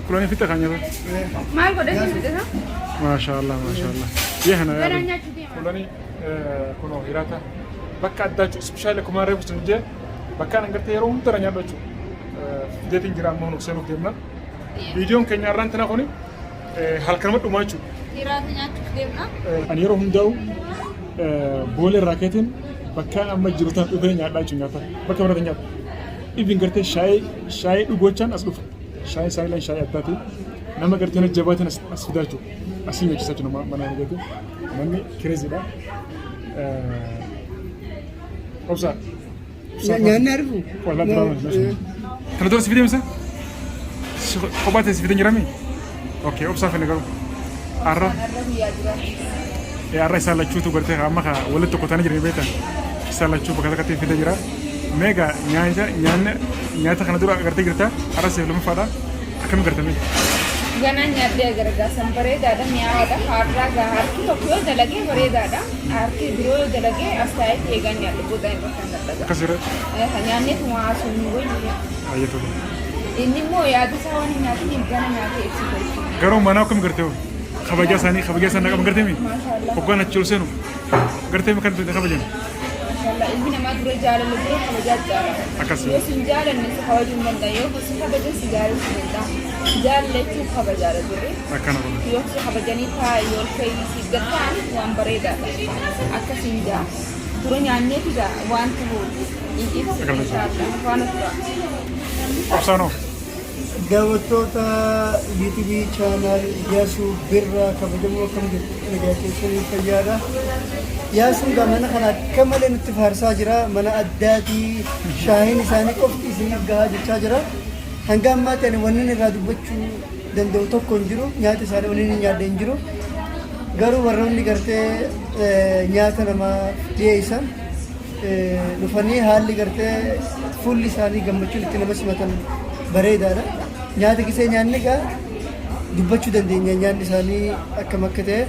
كلوني في تخانية ما القدر يمدها ما شاء الله ما شاء الله يهنا كلوني كنو هيراتا بكا أداج سبيشال كمان ريبس نجى بكا نقدر يروم ترى نيابجو ديتين جرام مونو سينو ديمنا فيديو كنا رانتنا كوني هل كلمة أماجو هيراتا نياتو ديمنا أنا يروم داو بولي راكتين بكا أما جروتان أبين ياداج نياتا بكا مرة نيات إبن قرتي شاي أبوچان أسلوف شاي سايلان شاي أداتي نما قرتينا جباتنا أسفداجو أسيم يجساجو نما منا نجدو نمي كريزي دا أوسا نعرفه ولا دراما كنا دورس فيديو مثلا قبات فيديو جرامي أوكي أوسا فين قالوا أرى يا أرى سالا شو تقولته أما خا ولا تقطعني جري بيتا سالا شو بكذا كتير فيديو جرا ميجا نياتا كنا دورا قرتي قرتا أرى سيفلم فادا أكمل قرتمي Ganan nyadde garga sampare dada miyaada harra gaharki tokyo dalage bare dada arki biro dalage astai tegan nyadde budai bakanda kasira nyanne tuma sungo ayeto inni mo yaadu sawani nyadde ni gana nyadde exercise garo mana kam करते हो खबजा सानी काम करते मी ओगन अच्छे से नो करते मी करते खबजा माशाल्लाह इल्मी नमा दुरे जाल लुबुरे खबजा जाल akasi yo sinjala ne khawajum banda yo ko khawajum sigal sinda jal lechu khawajal dure akana ko yo khawajani tha yo kai sigatan wan bareda akasinja dure nyanne tida wan ko inshallah wanatra afsano daawwattoota YouTube channel Iyyaasuu Birraa kabajamoo akkam nagaateessanii fayyaadha. Iyyaasuun mana kana akka malee nutti faarsaa jira. Mana addaatii shaayiin isaanii qofti isiniif gahaa jechaa jira. Hanga ammaatti ani wanni irraa dubbachuu danda'u tokko hin jiru. Nyaata isaanii wanni inni nyaadde hin jiru. Garuu warroonni gartee nyaata namaa dhiyeessan dhufanii haalli gartee fuulli isaanii gammachuun itti nama simatan bareedaadha. Nyaata gisee nyaanni gaa dubbachuu dandeenya nyaanni isaanii akkam akka ta'e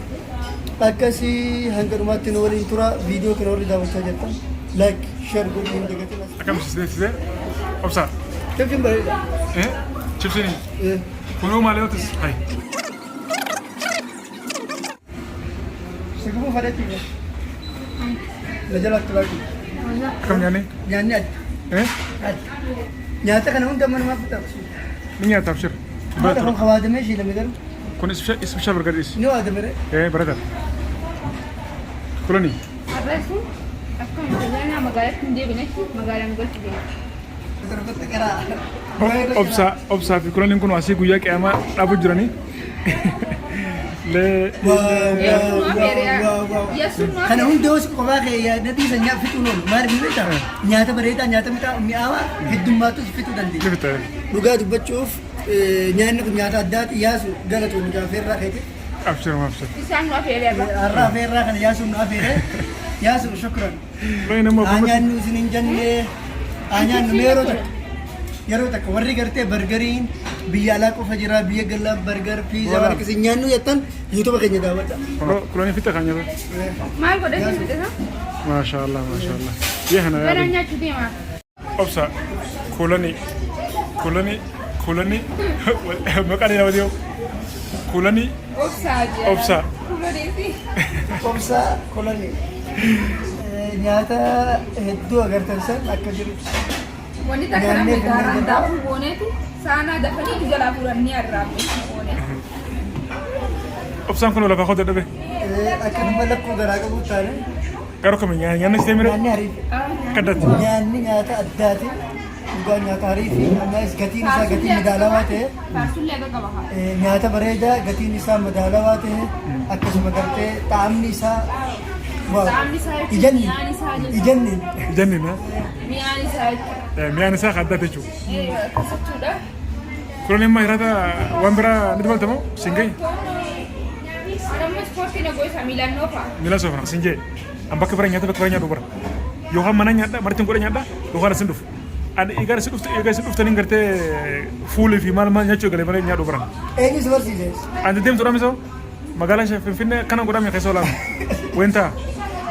akkasii hanga dhumaatti nu waliin tura viidiyoo kana warri daawwachaa jirtan like share godhuu hin dagatin akam sisne obsa Kevin bareeda chipsini kuno maleotis hay Segumu fadati la jala klaki akam nyane nyaanni nyaata kana hunda manuma fitaabsu Minha tafsir. هذا هو خوادم ايش اللي مدر؟ كون اسم شابر قديس. نو هذا مرة. ايه برادر. كلوني. الرسول أكون جانا مقالة كندي بنشي مقالة مقولت بيه. أبصر في كلوني نكون واسي قويا كأما أبو جراني. لا. أنا هم دوس قباك يا ندي سنيا فتونون ما أعرف متى. نياتا بريدا نياتا متى مياوا هدوماتو فتو دندي. كيف لقى بتشوف نيان كم نياتا أدات ياسو قالت ونجافير راكتي. أبشر ما أبشر. إنسان ما في عليه. الرافير راكن ياسو نافير. ياسو شكرا. وين ما بقول. أنا نوزين جنة. أنا نميروتك. يروتك وري كرتة برجرين بيالا كوفجرا بيجلا برجر بيزا وركسي نيانو يتن يوتيوب كني داوتا. كلوني في تخانية. ما القدر يمدها ما شاء الله ما شاء الله. يهنا يا. ganan nyaachu deema. أبصر كلوني مكان يا وديو كلوني Obsa. Obsa koloni. Nyaata hedduu agartan san akka jiru. Wanita kana meeqaan daafuu booneeti saanaa dafanii jalaa furanii arraabu boonee. أبصر كنا لفا خود دبي. Akka nama lakkoo garaa qabu taane. Garuu kami nyaanni seemire. Nyaanni hariifi. Kaddat. Nyaanni nyaata addaati. Dhugaa nyaata hariifi. Ammas gatiin isaa gatii madaalawaa ta'e. Faarsullee akka qaba haa. Nyaata bareedaa gatiin isaa madaalawaa ta'e. Akkasuma gartee xaamni isaa. Xaamni isaa Ijanni. mi'aan isaa jechuudha. Ijanni. Janni na. Mi'aan isaa jechuudha. Mi'aan isaa kaddat jechuudha. Akkasittuudha. Kolonin ma irata waan biraa ni dabaltamoo singay Adamma ispoortii na gosa miilannoo fa'a. miila soofna singee an bakka bira nyaatu bara yookaan mana nyaadha martiin godha nyaadha yookaan asin dhufu an egaa isin dhuftaniin gartee fuulii fi maal nyaachuu galee malee nyaadhu bara Eenyu si barsiise? an deemtu dhaamisoo magaalaa Finfinnee kana godhamee keessa olaanu wanta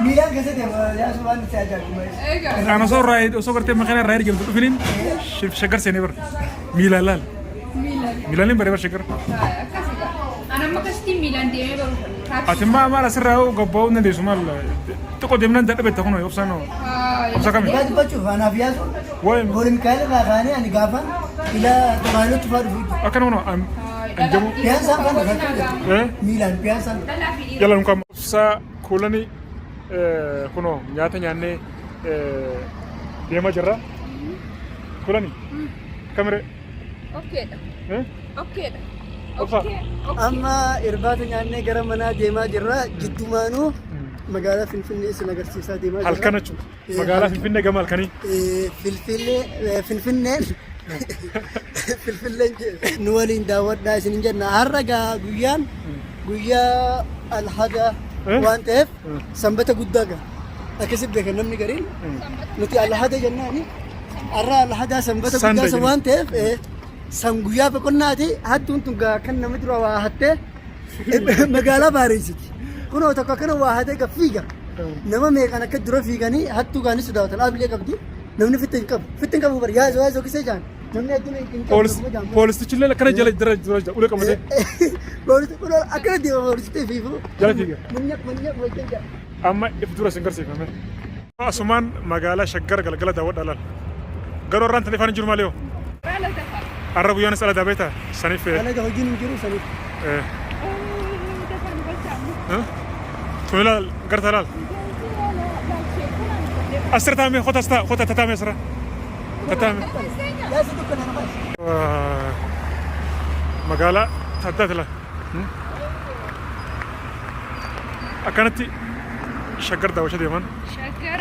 Miilaan keessatti yaasu waan itti ajaa'ibu. Egaa. ana osoo gartee maqaan irraa ergamtu dhufiniin shaggar seenee bara miila laal Miilan. Milaaniin baree barshee gara. Akkasiidha. Ani amma akkasitti miilaan deemee baruudha. Ati maal asirraa gabbaa'uu dandeessu maal xiqqoo deemnaan dadhabeetta kun obsaan obsa kami. Yaa dubbachuuf anaaf yaasu Waa'ee booli Mikaa'el irraa kaanee ani gaafa ila Xumaayilotti fa'aa dhufu akkana kun anjamu. piyaansaan kan dhufatu miilaan piyaansaan Yalla nukam obsa kuulanii kunoo nyaata nyaannee deemaa jirra. Kuulanii kamire. Okkeedha. Okkeedha. Obsa. amma irbaata nyaannee gara manaa deemaa jirra jiddumaanuu magaalaa Finfinnee isin agarsiisaa deemaa jirra. Halkan jechuudha. Magaalaa Finfinnee gama halkanii. Finfinneen nu waliin daawwadhaa isin jenna har'a gaa guyyaa alhada waan ta'eef sanbata guddaa gaa akkasitti beekan namni gariin nuti alhada jennaani har'a alhada sanbata guddaa waan ta'eef san guyyaa boqonnaati hattuun tun gaa kan nama dura waa hattee magaalaa Baariisitti kunoo tokko akkana waa hattee gaa fiiga nama meeqan akka dura fiiganii hattuu gaanis sodaatan aabilee qabdi namni fittiin qabu bari yaasoo kisee jaan namni adduna hin qabu Poolisichillee akkana jala jira ulee qabatee. Poolisi kun akkana deema poolisitti fiigu Jala fiiga. manyak wajjin jaa Amma if dura sin garsiifame. Asumaan magaalaa Shaggar galgala daawwadhaa laal. Garuu irraan taleefaan hin jiru malee hoo? Raala tafa. Har'a guyyaan sala dabeeta saniif. alaga hojiin hin jiru saniif Dafaan gochaamu. Tuni laal garta laal. Asirra taa'amee hota tataa'amee asirra. Tataa'amee. yaasa tokko nana baas Magaalaa Taddaati laal. Akkanatti Shaggar daawwachaa deeman. Shaggar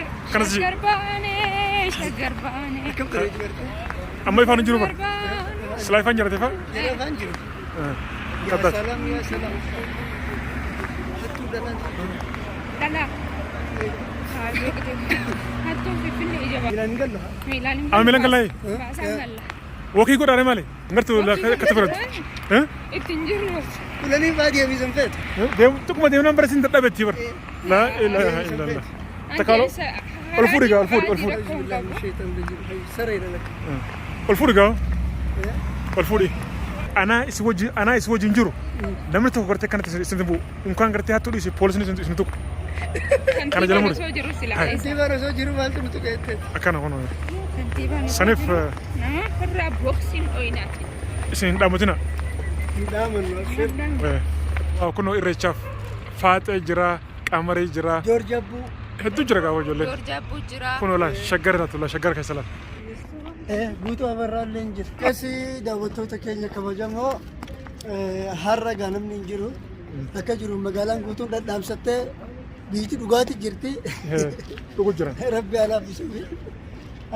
baanee. Shaggar baanee. akkam bareedu gartee Amma ifaan hin jiru bara. Silaa ifaan jiraate faa. yeroo afaan jiru Taddaati. yaa salaam hattuu dhalaan Dhalaa. Hattuun Finfinnee ija ba'a. miilaan hin gallu Miilaan hin Amma miilan gallaa'e. baasaan galla. Wakii godhaare maali? Ngartu akkatti fudhatu. Ittiin jirru. kulanii fa'aa deebisan feetu Tukkuma deemnaan bara isin dadhabeetti bara. Laa ilaaha illallah. Takaaloo ol fuudhi gaa ol fuudhi. sareera lakka Ol fuudhi gaa ol fuudhi. Anaa isi wajjin jiru. Namni tokko gartee kanatti isin bu'u. Unkaan gartee hattuu dhiisi poolisiin isin tuqu. Kana jala muri. kantiibaan osoo jiru maaltu nuti qeettee Akkana kun Kantiibaan saniif nama irraa boksiin ooyinaati. isin hin dhaammatina. hin dhaamannu Kunoo irreechaaf faaxee jira qamarii jira joorji abbuu hedduu jira gaa ijoollee. Joorjaabbuu jira. Kunoo laal shaggar irratti laal shaggar keessa laal. guutuu abarraallee hin jiru akkasii daawwattoota keenya kabajamoo har'a gaa namni hin jiru akka jiru magaalaan guutuun dhadhaamsattee biitii dhugaati jirti Dhugu jiran. rabbi alaaf bisuufi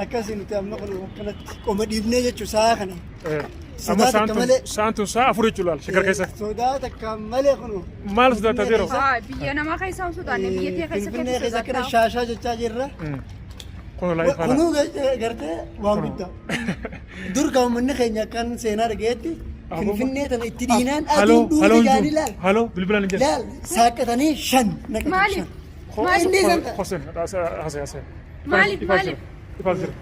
akkasii nuti amma kun akkanatti qoma dhiibnee jechuun sa'a kana Amma sodaa takka malee sa'aan tun sa'a afur jechuudha laal shaggar keessa. sodaa takka malee kun Maal sodaata adeero? Biyya namaa keessaa hin sodaanne biyya kee Finfinnee keessa akkana keessatti shaashaa jechaa jirra Kunoo laa ifaa laal. kunuu gartee waan guddaa dur uummanni keenya akkan seenaa dhageetti Finfinnee tana itti diinaan Haloo aduun haloo duuba hin jaanii jiru. laal Haloo bilbilaan hin jiru. laal saaqatanii shan naqatan Maaliif? shan inni san Hoseen haasa'e. Maaliif? Ifaa jira.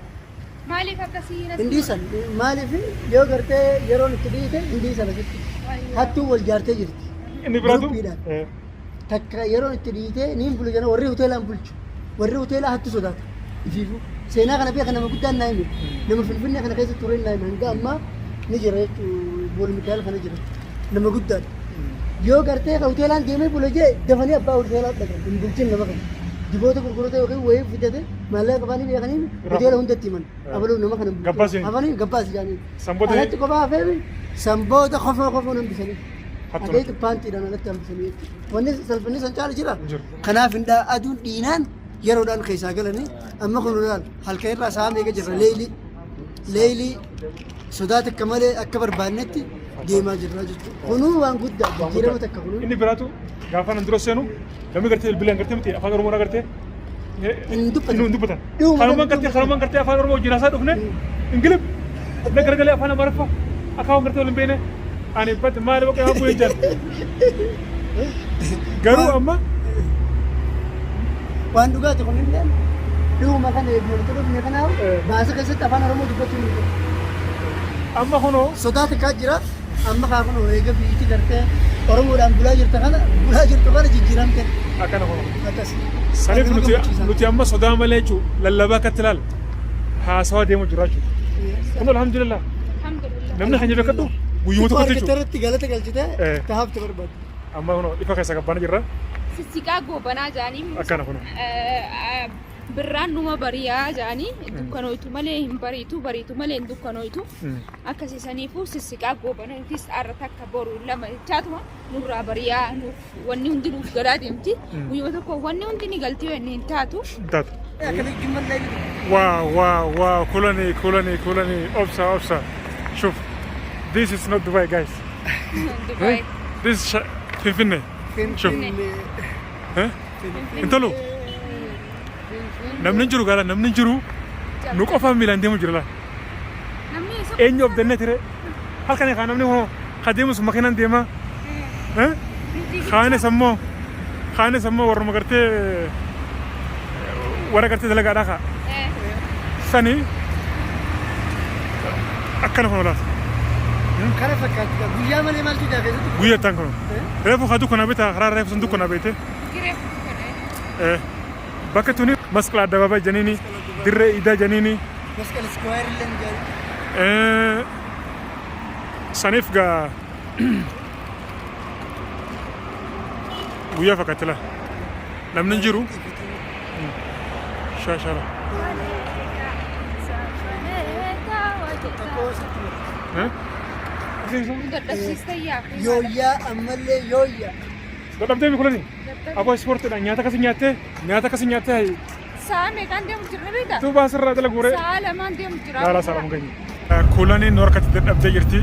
Maaliif akkasii natti Indii san maaliif yoo gartee yeroon itti dhiite indii sana jirti hattuu wal jaartee jirti Inni biraatu. Gruppiidhaan. takka yeroon itti dhiite niin bulu jana warri hoteelaan bulchu warri hoteelaa hattu sodaata ifiifu seenaa kana beeka nama guddaan naa hime nama Finfinnee kana keessa tureen naa hime hanga ammaa ni jira jechuu bool Mikaa'el kana jira nama guddaadha yoo gartee ka hoteelaan deemee bula jee dafanii abbaa hoteelaa dhaqan hin bulchin nama kana diboota gurgurata yookiin wayii fidate maallaqa qabaanii beekanii hoteela hundatti himan abaluu nama kana Gabbaasini. hafanii gabbaas jaanii Sanboota alatti qofaa hafeemi sanboota kofoo hambisanii Hattuma. adeetu paantiidhaan alatti hambisanii wanni salphinni san caala jira Jiru. kanaaf aduun dhiinaan yeroodhaan keessaa galanii amma kun laal halkan irraa sa'a meeqa jirra leeyilii sodaa takka malee akka barbaannetti deemaa jirra jechuudha kunuu waan guddaa jijjiirama takka kunuu Inni biraatu gaafa nan dura seenu namni gartee bilbilaan gartee miti afaan oromoo gartee. hin dubbatan Inni dubbatan. Dhuma Kanumaan gartee afaan oromoo wajjin haasaa dhufne ingilib. Na gargalee afaan amaaraffaa akaawwan gartee waliin beene ani batti maali boqee haa bu'ee jala. Garuu amma waan dhugaati kun illee dhuma kana eegumsa dhufne kanaaf baasa keessatti afaan oromoo dubbachuu hin jiru amma kunoo sodaa takkaa jira amma kaa kun eega biitti gartee Oromoodhaan bulaa jirtu kana jijjiiramte. Akkana kun. Akkas. Saniif nuti amma sodaa malee jechuun lallabaa akkatti ilaala. Haasawaa deemu jira jechuudha. Kun alhamdulillah. Namni kan jedhu akkadhu guyyuma tokkotti jechuudha. Irratti galata galchitee taa'aafte barbaadu. Amma kun ifa keessa gabbana jirra. Sissiqaa goobanaa jaanii. Akkana kun. Birraan numa bariyaa jaanii dukkanoitu malee hin bariitu malee hin dukkanoitu akkasiisaniifuu sissiqaa goobanaatis arrata akka boru lama chaatuma nurraa bariyaa wanni hundi nuuf garaa deemti guyyuma tokko wanni hundi ni galtii wanni hin taatu. Wow, kulani, obsa. Shuf, this is not Dubai, guys. Dubai. This is Finfinne. Shuf. Intolu. Namni jiru gala, namni jiru. Nu qofa miilaan deemu jira la. Eenyu of dannee ture. Halkan kan namni hoo kadeemus makiinaan deema. Kaanes ammoo warra magartee warra gartee dalagaadhaa kaa. Sani akkana kun olaas. Kana fakkaatu guyyaa malee maaltu jaafeetu? Guyyaa tan kun. Reefu haa dukkana beektaa karaa reefu sun dukkana beekte. Bakka tuni masqala addabaabaa janiini dirree idaa janiini. Masqala square illee ni jaali. Saniif gaa guyyaa fakkaatti la. Namni jiru. Shaashara. Yooyyaa ammallee yooyyaa. Dadhabdee mi kulani? Aboo ispoortiidhaan nyaata akkasii nyaattee Sa'a meeqaan deemu jirra beektaa? tu baasirraa dala guuree. Sa'a lamaan deemu jira. Laalaa sa'a lama geenye. Kulani nu harkatti dadhabdee jirti.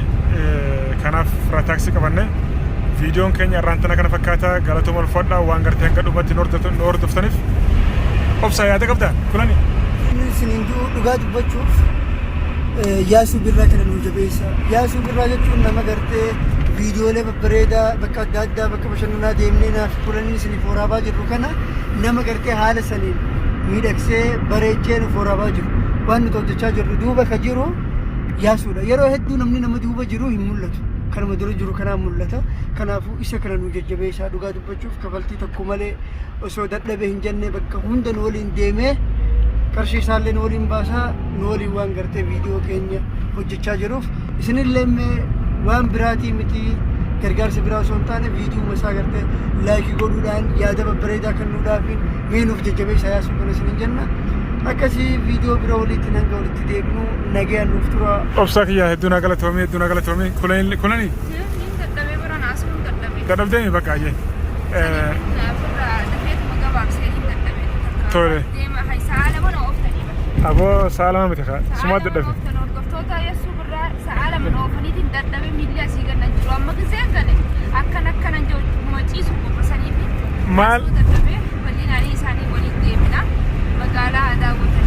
Kanaaf fira taaksii qabanne. Viidiyoon keenya irraantana kana fakkaata galatooma ulfaadhaa waan gartee hanga dhumatti nu hordoftaniif. Obsaa yaada qabdaa kulani? Isiniin dhugaa dubbachuuf Yaasuu Birraa kana nu jabeessa. Yaasuu Birraa jechuun nama gartee viidiyoolee babbareedaa bakka adda addaa bakka bashannanaa deemnee naaf kulanii isiniif waraabaa jirru kana nama gartee haala saniin miidhagsee bareechee nuuf waraabaa jiru. Waan nuti hojjechaa jirru duuba ka jiru Yaasuudha. Yeroo hedduu namni nama duuba jiru hin mul'atu. Kanuma dura jiru kanaan mul'ata. Kanaafuu isa kana nu jajjabeessaa dhugaa dubbachuuf kafaltii tokko malee osoo dadhabee hin jenne bakka hunda nu waliin deemee qarshii isaallee nu waliin baasaa nu waliin waan gartee viidiyoo keenya hojjechaa jiruuf isinillee waan biraatii miti gargaarsa biraa osoo hin taane viidiyoo masaa gartee laayikii godhuudhaan yaada babbareedaa kan nuudhaafin mee nuuf jajjabeessaa Yaasuu kana isinin jenna. Akkasii viidiyoo bira walitti nanga walitti deebinu nagayaan nuuf tura. Obsaa kiyyaa hedduu naa galatoomee kulani? Dadhabee bira naasuun dadhabee. Dadhabdee bakka ayyee. Dafeetuma gabaabsee hin dadhabee. Tole. Sa'a lama na ooftanii. Aboo sa'a lama miti kaa sumaa dadhabe. Hordoftoota Yaasuu Birraa sa'a lama na oofaniitiin dadhabee miilli asii ganna jiru. Amma giseen gane akkanan ciisu qophaasanii fi maal dadhabee bal'inaan isaanii waliin deemina. Magaalaa aadaa gootanii.